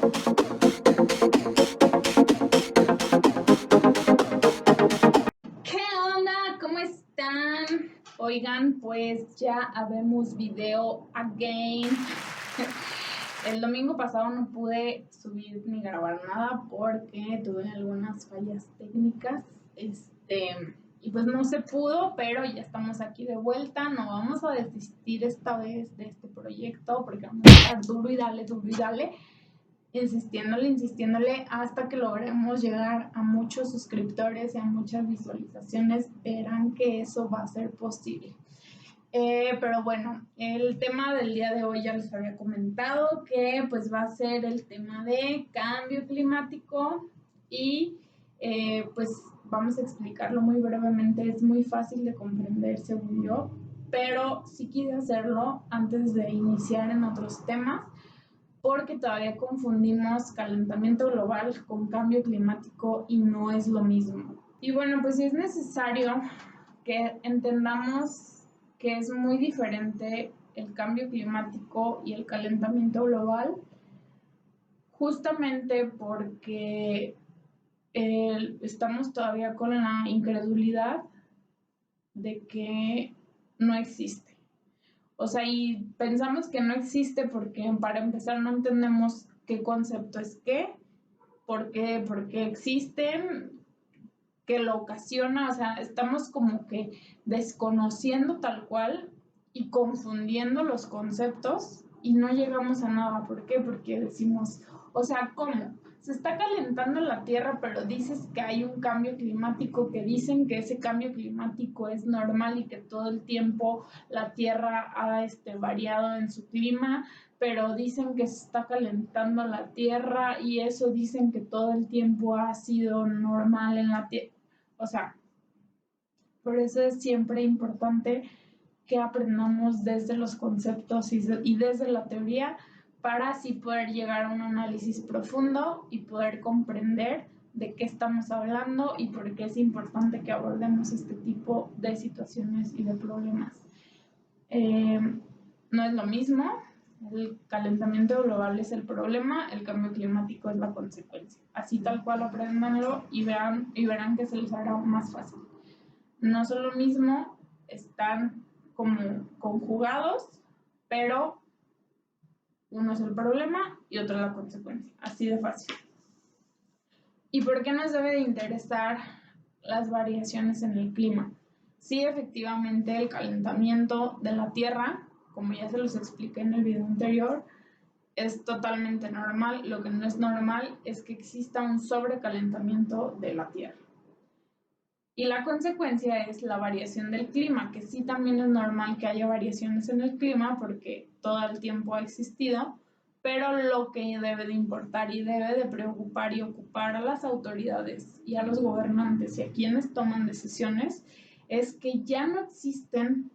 ¿Qué onda? ¿Cómo están? Oigan, pues ya habemos video again. El domingo pasado no pude subir ni grabar nada porque tuve algunas fallas técnicas. Y pues no se pudo, pero ya estamos aquí de vuelta. No vamos a desistir esta vez de este proyecto porque vamos a estar duro y dale, insistiéndole hasta que logremos llegar a muchos suscriptores y a muchas visualizaciones. Verán que eso va a ser posible. Pero bueno, el tema del día de hoy ya les había comentado que pues va a ser el tema de cambio climático y pues vamos a explicarlo muy brevemente. Es muy fácil de comprender según yo, pero sí quise hacerlo antes de iniciar en otros temas porque todavía confundimos calentamiento global con cambio climático y no es lo mismo. Y bueno, pues sí es necesario que entendamos que es muy diferente el cambio climático y el calentamiento global, justamente porque estamos todavía con la incredulidad de que no existe. O sea, y pensamos que no existe porque para empezar no entendemos qué concepto es qué, por qué existen, qué lo ocasiona. O sea, estamos como que desconociendo tal cual y confundiendo los conceptos y no llegamos a nada. ¿Por qué? Porque decimos, o sea, ¿cómo? Se está calentando la Tierra, pero dices que hay un cambio climático, que dicen que ese cambio climático es normal y que todo el tiempo la Tierra ha variado en su clima, pero dicen que se está calentando la Tierra y eso dicen que todo el tiempo ha sido normal en la Tierra. O sea, por eso es siempre importante que aprendamos desde los conceptos y desde la teoría para así poder llegar a un análisis profundo y poder comprender de qué estamos hablando y por qué es importante que abordemos este tipo de situaciones y de problemas. No es lo mismo, el calentamiento global es el problema, el cambio climático es la consecuencia. Así tal cual apréndanlo y verán que se les hará más fácil. No son lo mismo, están como conjugados, pero uno es el problema y otro la consecuencia. Así de fácil. ¿Y por qué nos debe de interesar las variaciones en el clima? Sí, efectivamente, el calentamiento de la Tierra, como ya se los expliqué en el video anterior, es totalmente normal. Lo que no es normal es que exista un sobrecalentamiento de la Tierra. Y la consecuencia es la variación del clima, que sí también es normal que haya variaciones en el clima porque todo el tiempo ha existido, pero lo que debe de importar y debe de preocupar y ocupar a las autoridades y a los gobernantes y a quienes toman decisiones es que ya no existen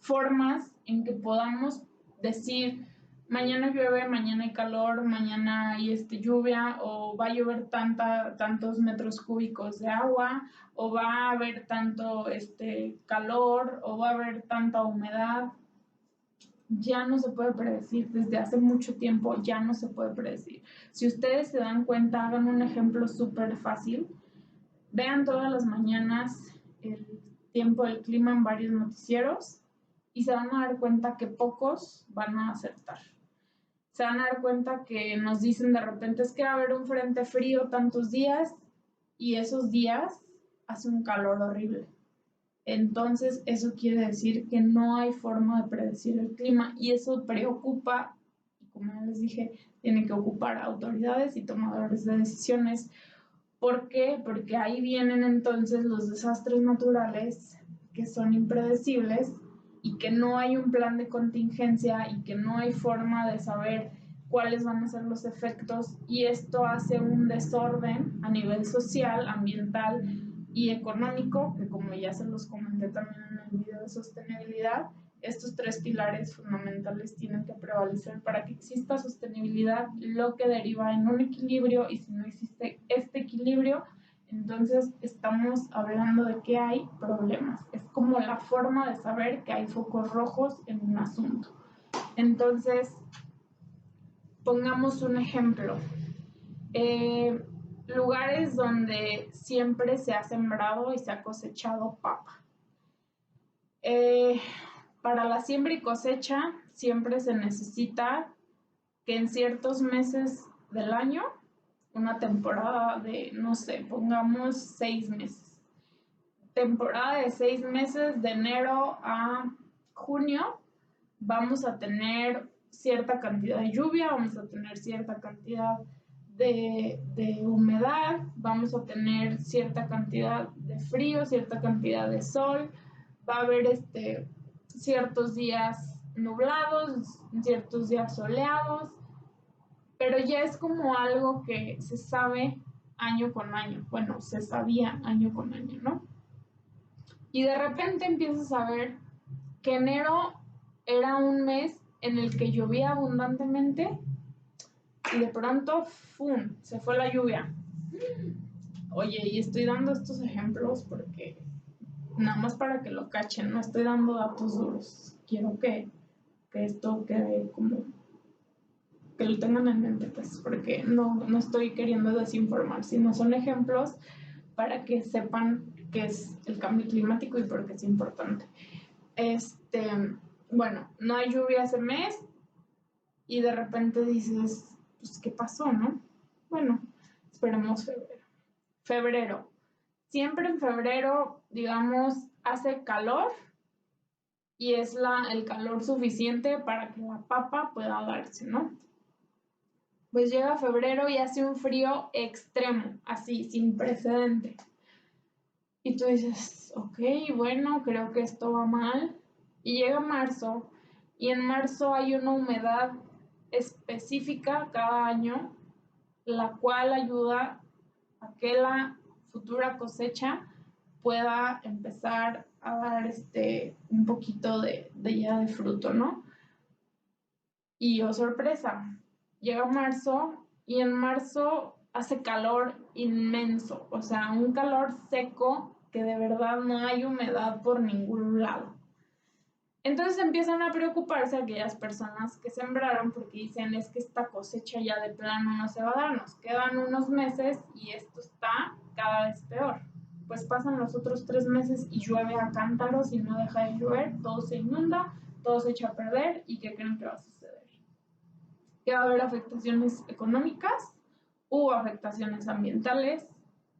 formas en que podamos decir mañana llueve, mañana hay calor, mañana hay lluvia, o va a llover tantos metros cúbicos de agua, o va a haber tanto calor, o va a haber tanta humedad. Ya no se puede predecir, desde hace mucho tiempo ya no se puede predecir. Si ustedes se dan cuenta, hagan un ejemplo súper fácil. Vean todas las mañanas el tiempo del clima en varios noticieros y se van a dar cuenta que pocos van a acertar. Se van a dar cuenta que nos dicen de repente es que va a haber un frente frío tantos días y esos días hace un calor horrible. Entonces eso quiere decir que no hay forma de predecir el clima y eso preocupa y, como ya les dije, tiene que ocupar a autoridades y tomadores de decisiones. ¿Por qué? Porque ahí vienen entonces los desastres naturales que son impredecibles y que no hay un plan de contingencia y que no hay forma de saber cuáles van a ser los efectos, y esto hace un desorden a nivel social, ambiental y económico, que como ya se los comenté también en el video de sostenibilidad, estos tres pilares fundamentales tienen que prevalecer para que exista sostenibilidad, lo que deriva en un equilibrio, y si no existe este equilibrio, entonces estamos hablando de que hay problemas. Es como la forma de saber que hay focos rojos en un asunto. Entonces, pongamos un ejemplo. Lugares donde siempre se ha sembrado y se ha cosechado papa. Para la siembra y cosecha siempre se necesita que en ciertos meses del año, una temporada de, no sé, pongamos 6 meses. Temporada de 6 meses, de enero a junio, vamos a tener cierta cantidad de lluvia, vamos a tener cierta cantidad de humedad, vamos a tener cierta cantidad de frío, cierta cantidad de sol, va a haber ciertos días nublados, ciertos días soleados, pero ya es como algo que se sabe año con año, bueno, se sabía año con año, ¿no? Y de repente empiezas a ver que enero era un mes en el que llovía abundantemente y de pronto, ¡fum!, se fue la lluvia. Oye, y estoy dando estos ejemplos porque nada más para que lo cachen, no estoy dando datos duros. Quiero que esto quede como que lo tengan en mente, pues, porque no estoy queriendo desinformar, sino son ejemplos para que sepan qué es el cambio climático y por qué es importante. Bueno, no hay lluvia ese mes y de repente dices, pues, ¿qué pasó, no? Bueno, esperemos febrero. Febrero. Siempre en febrero, digamos, hace calor y es el calor suficiente para que la papa pueda darse, ¿no? Pues llega febrero y hace un frío extremo, así, sin precedente. Y tú dices, ok, bueno, creo que esto va mal. Y llega marzo, y en marzo hay una humedad específica cada año, la cual ayuda a que la futura cosecha pueda empezar a dar un poquito de ya de fruto, ¿no? Y oh sorpresa, llega marzo y en marzo hace calor inmenso, o sea, un calor seco que de verdad no hay humedad por ningún lado. Entonces empiezan a preocuparse aquellas personas que sembraron porque dicen, es que esta cosecha ya de plano no se va a dar, nos quedan unos meses y esto está cada vez peor. Pues pasan los otros 3 meses y llueve a cántaros y no deja de llover, todo se inunda, todo se echa a perder. ¿Y qué creen que va a suceder? Que va a haber afectaciones económicas, hubo afectaciones ambientales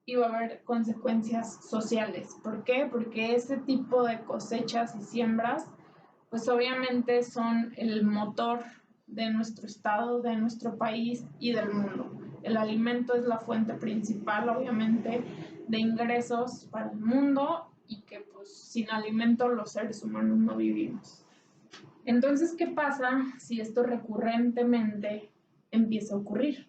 y va a haber consecuencias sociales. ¿Por qué? Porque ese tipo de cosechas y siembras, pues obviamente son el motor de nuestro estado, de nuestro país y del mundo. El alimento es la fuente principal, obviamente, de ingresos para el mundo y que pues sin alimento los seres humanos no vivimos. Entonces, ¿qué pasa si esto recurrentemente empieza a ocurrir?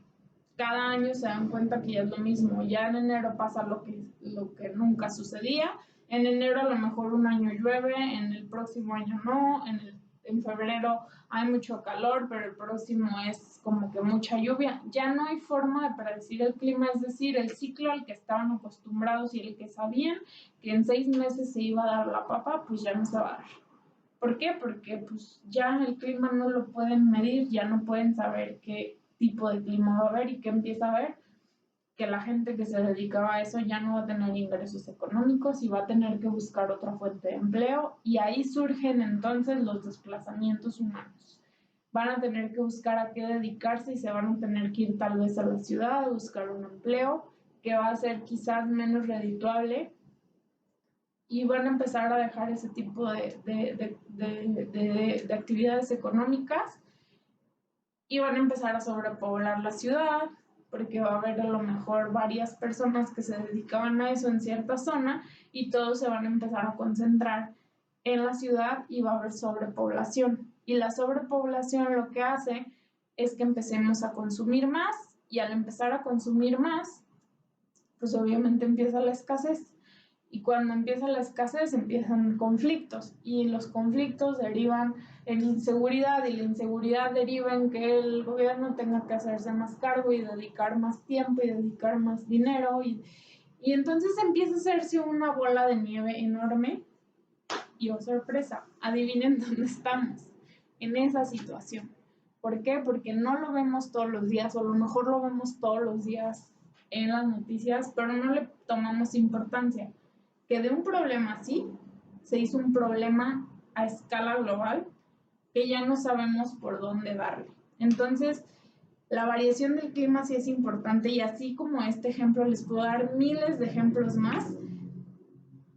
Cada año se dan cuenta que ya es lo mismo. Ya en enero pasa lo que nunca sucedía. En enero a lo mejor un año llueve, en el próximo año no, en febrero hay mucho calor, pero el próximo es como que mucha lluvia. Ya no hay forma de predecir el clima, es decir, el ciclo al que estaban acostumbrados y el que sabían que en 6 meses se iba a dar la papa, pues ya no se va a dar. ¿Por qué? Porque pues ya el clima no lo pueden medir, ya no pueden saber qué tipo de clima va a haber y qué empieza a haber, que la gente que se dedicaba a eso ya no va a tener ingresos económicos y va a tener que buscar otra fuente de empleo y ahí surgen entonces los desplazamientos humanos. Van a tener que buscar a qué dedicarse y se van a tener que ir tal vez a la ciudad a buscar un empleo que va a ser quizás menos redituable y van a empezar a dejar ese tipo de actividades económicas y van a empezar a sobrepoblar la ciudad porque va a haber a lo mejor varias personas que se dedicaban a eso en cierta zona y todos se van a empezar a concentrar en la ciudad y va a haber sobrepoblación. Y la sobrepoblación lo que hace es que empecemos a consumir más y al empezar a consumir más, pues obviamente empieza la escasez. Y cuando empieza la escasez empiezan conflictos y los conflictos derivan en inseguridad y la inseguridad deriva en que el gobierno tenga que hacerse más cargo y dedicar más tiempo y dedicar más dinero y entonces empieza a hacerse una bola de nieve enorme y oh sorpresa, adivinen dónde estamos, en esa situación. ¿Por qué? Porque no lo vemos todos los días, o a lo mejor lo vemos todos los días en las noticias, pero no le tomamos importancia. Que de un problema así se hizo un problema a escala global que ya no sabemos por dónde darle. Entonces, la variación del clima sí es importante, y así como este ejemplo les puedo dar miles de ejemplos más,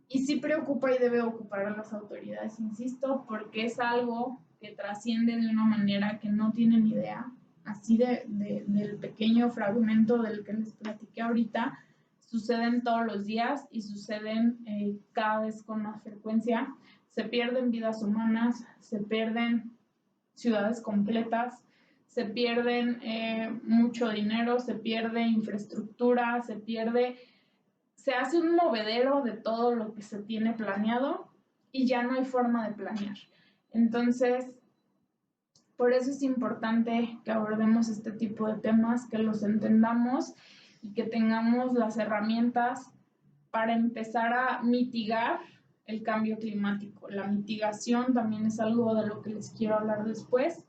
y sí preocupa y debe ocupar a las autoridades, insisto, porque es algo que trasciende de una manera que no tienen idea. Así del pequeño fragmento del que les platiqué ahorita, suceden todos los días y suceden cada vez con más frecuencia. Se pierden vidas humanas, se pierden ciudades completas, se pierden mucho dinero, se pierde infraestructura, se hace un movedero de todo lo que se tiene planeado y ya no hay forma de planear. Entonces, por eso es importante que abordemos este tipo de temas, que los entendamos y que tengamos las herramientas para empezar a mitigar el cambio climático. La mitigación también es algo de lo que les quiero hablar después.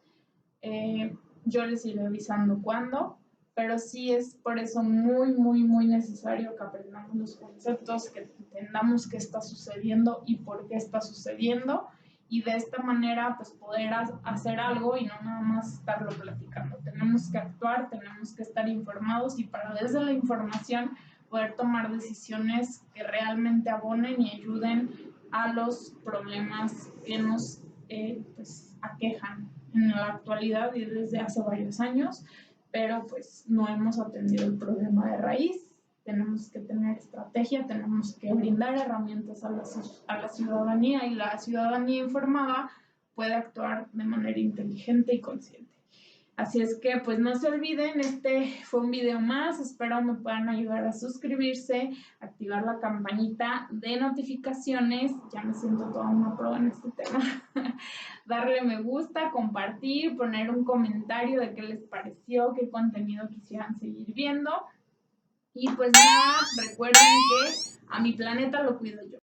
Yo les iré avisando cuándo, pero sí es por eso muy, muy, muy necesario que aprendamos los conceptos, que entendamos qué está sucediendo y por qué está sucediendo, y de esta manera pues poder hacer algo y no nada más estarlo platicando. Tenemos que actuar, tenemos que estar informados, y para desde la información poder tomar decisiones que realmente abonen y ayuden a los problemas que nos pues aquejan en la actualidad y desde hace varios años, pero pues no hemos atendido el problema de raíz. Tenemos que tener estrategia, tenemos que brindar herramientas a la ciudadanía, y la ciudadanía informada puede actuar de manera inteligente y consciente. Así es que pues no se olviden, este fue un video más, espero me puedan ayudar a suscribirse, activar la campanita de notificaciones, ya me siento toda una pro en este tema, darle me gusta, compartir, poner un comentario de qué les pareció, qué contenido quisieran seguir viendo, y pues nada, recuerden que a mi planeta lo cuido yo.